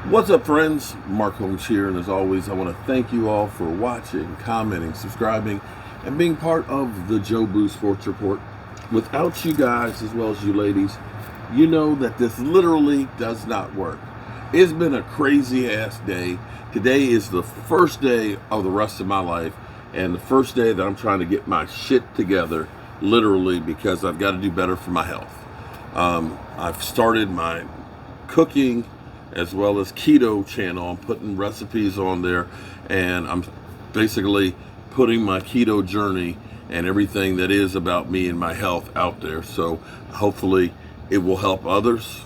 What's up, friends? Mark Holmes here, and as always, I want to thank you all for watching, commenting, subscribing, and being part of the Joe Boo Sports Report. Without you guys, as well as you ladies, you know that this literally does not work. It's been a crazy ass day. Today is the first day of the rest of my life, and the first day that I'm trying to get my shit together, literally, because I've got to do better for my health. I've started my cooking as well as keto channel. I'm putting recipes on there, and I'm basically putting my keto journey and everything that is about me and my health out there. So hopefully it will help others.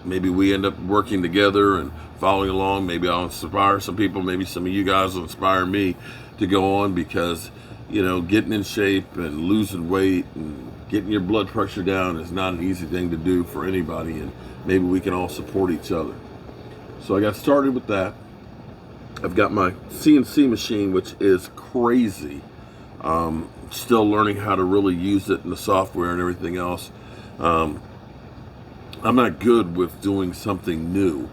Maybe we end up working together and following along. Maybe I'll inspire some people. Maybe some of you guys will inspire me to go on, because getting in shape and losing weight and getting your blood pressure down is not an easy thing to do for anybody, and maybe we can all support each other. So I got started with that. I've got my CNC machine, which is crazy. Still learning how to really use it and the software and everything else. I'm not good with doing something new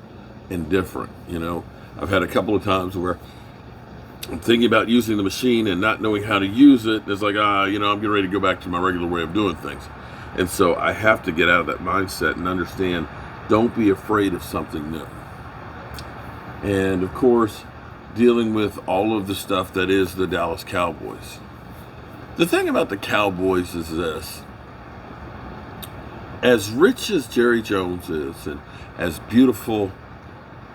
and different. I've had a couple of times where I'm thinking about using the machine and not knowing how to use it. It's like, I'm getting ready to go back to my regular way of doing things. And so I have to get out of that mindset and understand, don't be afraid of something new. And of course, dealing with all of the stuff that is the Dallas Cowboys. The thing about the Cowboys is this: as rich as Jerry Jones is, and as beautiful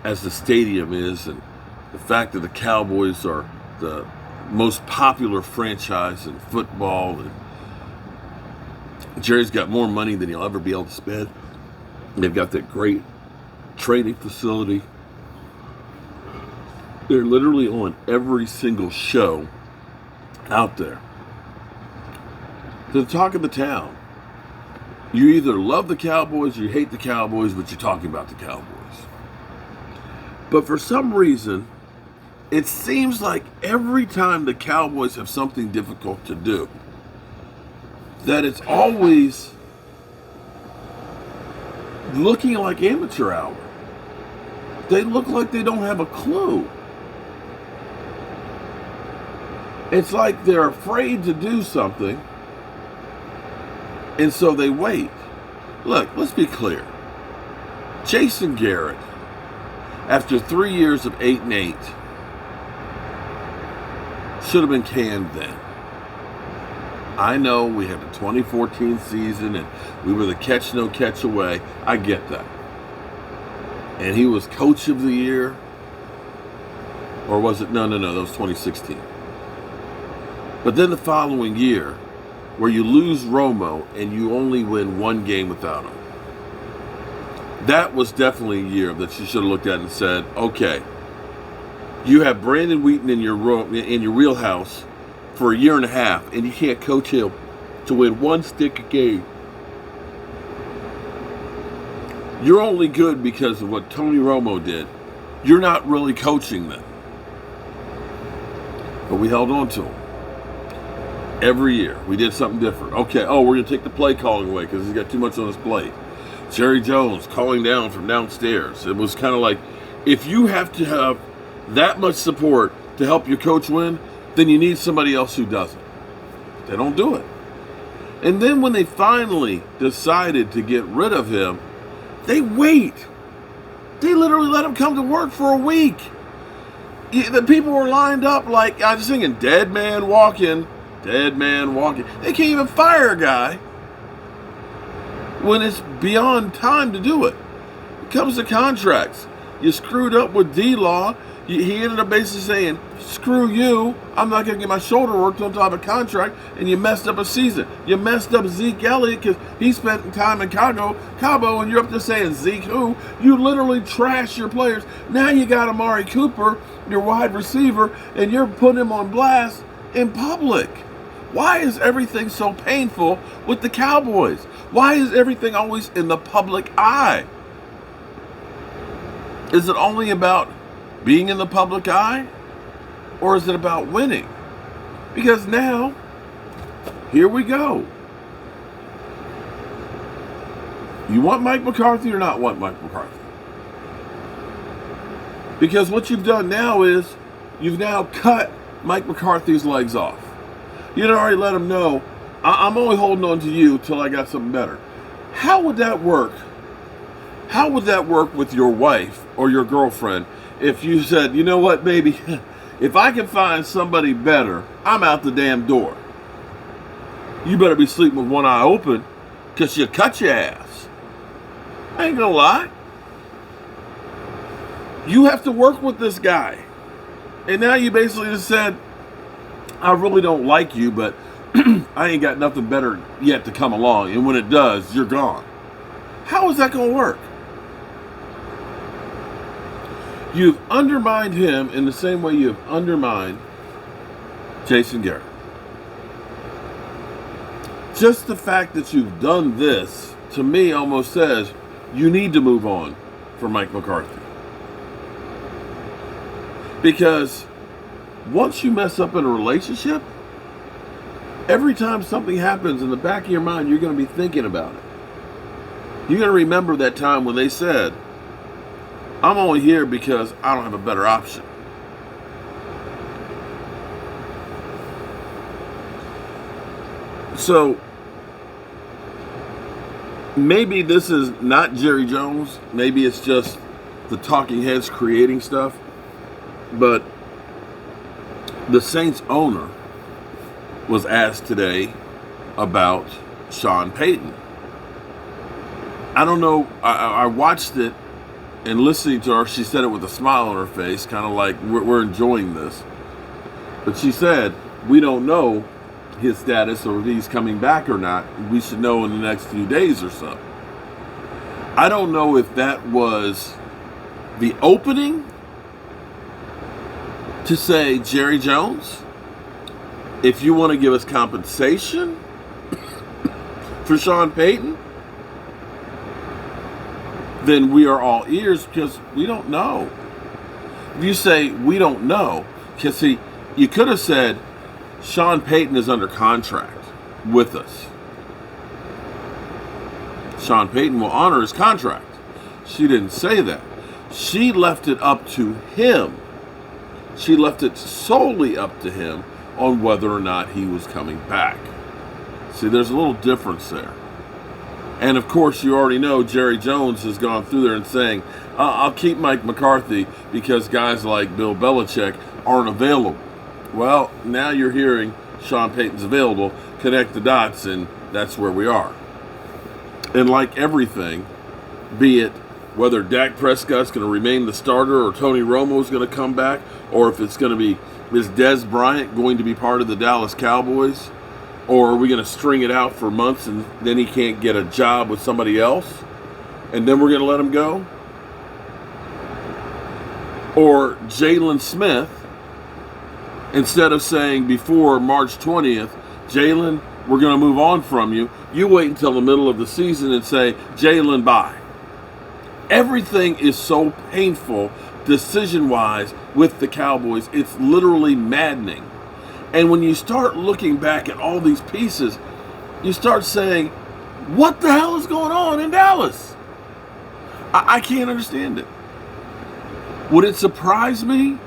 as the stadium is, and the fact that the Cowboys are the most popular franchise in football, and Jerry's got more money than he'll ever be able to spend. They've got that great training facility. They're literally on every single show out there. The talk of the town. You either love the Cowboys or you hate the Cowboys, but you're talking about the Cowboys. But for some reason, it seems like every time the Cowboys have something difficult to do, that it's always looking like amateur hour. They look like they don't have a clue. It's like they're afraid to do something, and so they wait. Look, let's be clear. Jason Garrett, after 3 years of 8-8, should have been canned then. I know we had the 2014 season and we were the catch no catch away. I get that. And he was coach of the year. Or was it? No, that was 2016. But then the following year, where you lose Romo and you only win one game without him, that was definitely a year that you should have looked at and said, okay, you have Brandon Wheaton in your wheelhouse for a year and a half, and you can't coach him to win one stick a game. You're only good because of what Tony Romo did. You're not really coaching them. But we held on to him. Every year, we did something different. Okay, we're going to take the play calling away because he's got too much on his plate. Jerry Jones calling down from downstairs. It was kind of like, if you have to have that much support to help your coach win, then you need somebody else who doesn't. They don't do it. And then when they finally decided to get rid of him, they wait. They literally let him come to work for a week. The people were lined up like, I was singing, dead man walking. Dead man walking. They can't even fire a guy when it's beyond time to do it. It comes to contracts. You screwed up with D-Law. He ended up basically saying, screw you, I'm not going to get my shoulder worked on top of a contract, and you messed up a season. You messed up Zeke Elliott because he spent time in Cabo, and you're up there saying, Zeke who? You literally trashed your players. Now you got Amari Cooper, your wide receiver, and you're putting him on blast in public. Why is everything so painful with the Cowboys? Why is everything always in the public eye? Is it only about being in the public eye? Or is it about winning? Because now, here we go. You want Mike McCarthy or not want Mike McCarthy? Because what you've done now is you've now cut Mike McCarthy's legs off. You'd already let him know, I'm only holding on to you till I got something better. How would that work? How would that work with your wife or your girlfriend if you said, you know what, baby, if I can find somebody better, I'm out the damn door. You better be sleeping with one eye open because you cut your ass. I ain't gonna lie. You have to work with this guy. And now you basically just said, I really don't like you, but I ain't got nothing better yet to come along. And when it does, you're gone. How is that going to work? You've undermined him in the same way you have undermined Jason Garrett. Just the fact that you've done this, to me, almost says you need to move on from Mike McCarthy. Because once you mess up in a relationship, every time something happens in the back of your mind, you're going to be thinking about it. You're going to remember that time when they said, I'm only here because I don't have a better option. So, maybe this is not Jerry Jones. Maybe it's just the talking heads creating stuff. But the Saints owner was asked today about Sean Payton. I don't know. I watched it, and listening to her, she said it with a smile on her face, kind of like we're enjoying this. But she said, we don't know his status or if he's coming back or not. We should know in the next few days or so. I don't know if that was the opening to say, Jerry Jones, if you want to give us compensation for Sean Payton, then we are all ears because we don't know. If you say we don't know, because see, you could have said Sean Payton is under contract with us. Sean Payton will honor his contract. She didn't say that. She left it up to him. She left it solely up to him on whether or not he was coming back. See, there's a little difference there. And of course, you already know Jerry Jones has gone through there and saying, I'll keep Mike McCarthy because guys like Bill Belichick aren't available. Well, now you're hearing Sean Payton's available. Connect the dots, and that's where we are. And like everything, be it whether Dak Prescott's going to remain the starter or Tony Romo's going to come back, or if it's going to be, is Dez Bryant going to be part of the Dallas Cowboys? Or are we going to string it out for months and then he can't get a job with somebody else? And then we're going to let him go? Or Jalen Smith, instead of saying before March 20th, Jalen, we're going to move on from you, you wait until the middle of the season and say, Jalen, bye. Everything is so painful decision-wise with the Cowboys. It's literally maddening. And when you start looking back at all these pieces, you start saying, what the hell is going on in Dallas? I can't understand it. Would it surprise me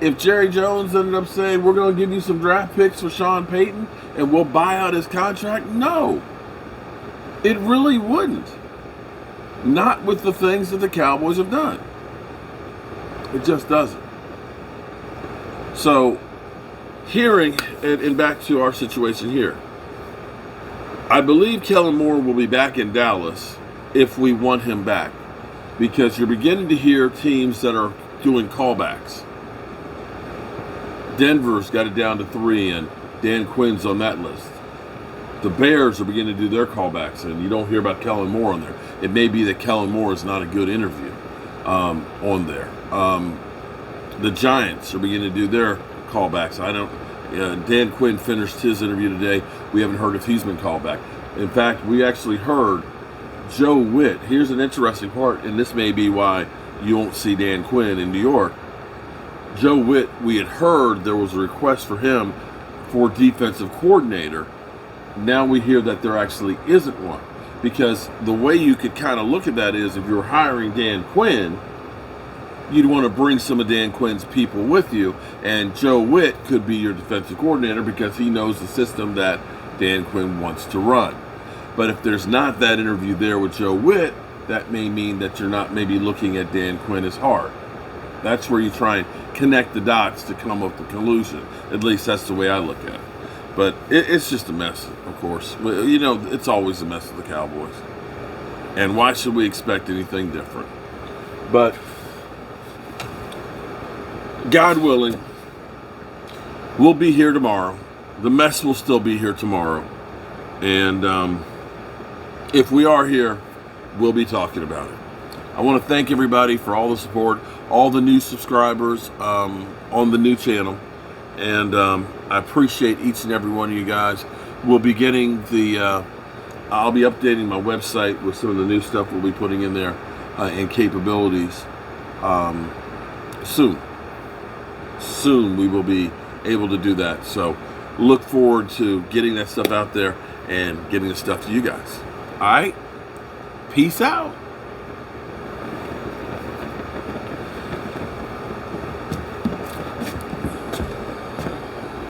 if Jerry Jones ended up saying, we're going to give you some draft picks for Sean Payton and we'll buy out his contract? No. It really wouldn't. Not with the things that the Cowboys have done. It just doesn't. So, hearing, and back to our situation here, I believe Kellen Moore will be back in Dallas if we want him back, because you're beginning to hear teams that are doing callbacks. Denver's got it down to 3, and Dan Quinn's on that list. The Bears are beginning to do their callbacks, and you don't hear about Kellen Moore on there. It may be that Kellen Moore is not a good interview on there. The Giants are beginning to do their callbacks. Dan Quinn finished his interview today. We haven't heard if he's been called back. In fact, we actually heard Joe Witt. Here's an interesting part, and this may be why you won't see Dan Quinn in New York. Joe Witt, we had heard there was a request for him for defensive coordinator. Now we hear that there actually isn't one. Because the way you could kind of look at that is if you're hiring Dan Quinn, you'd want to bring some of Dan Quinn's people with you, and Joe Witt could be your defensive coordinator because he knows the system that Dan Quinn wants to run. But if there's not that interview there with Joe Witt, that may mean that you're not maybe looking at Dan Quinn as hard. That's where you try and connect the dots to come up with the conclusion. At least that's the way I look at it. But it's just a mess, of course. You know, it's always a mess with the Cowboys. And why should we expect anything different? But God willing, we'll be here tomorrow. The mess will still be here tomorrow. And if we are here, we'll be talking about it. I want to thank everybody for all the support, all the new subscribers on the new channel. And I appreciate each and every one of you guys. We'll be getting I'll be updating my website with some of the new stuff we'll be putting in there and capabilities soon. Soon we will be able to do that. So look forward to getting that stuff out there and getting the stuff to you guys. All right? Peace out.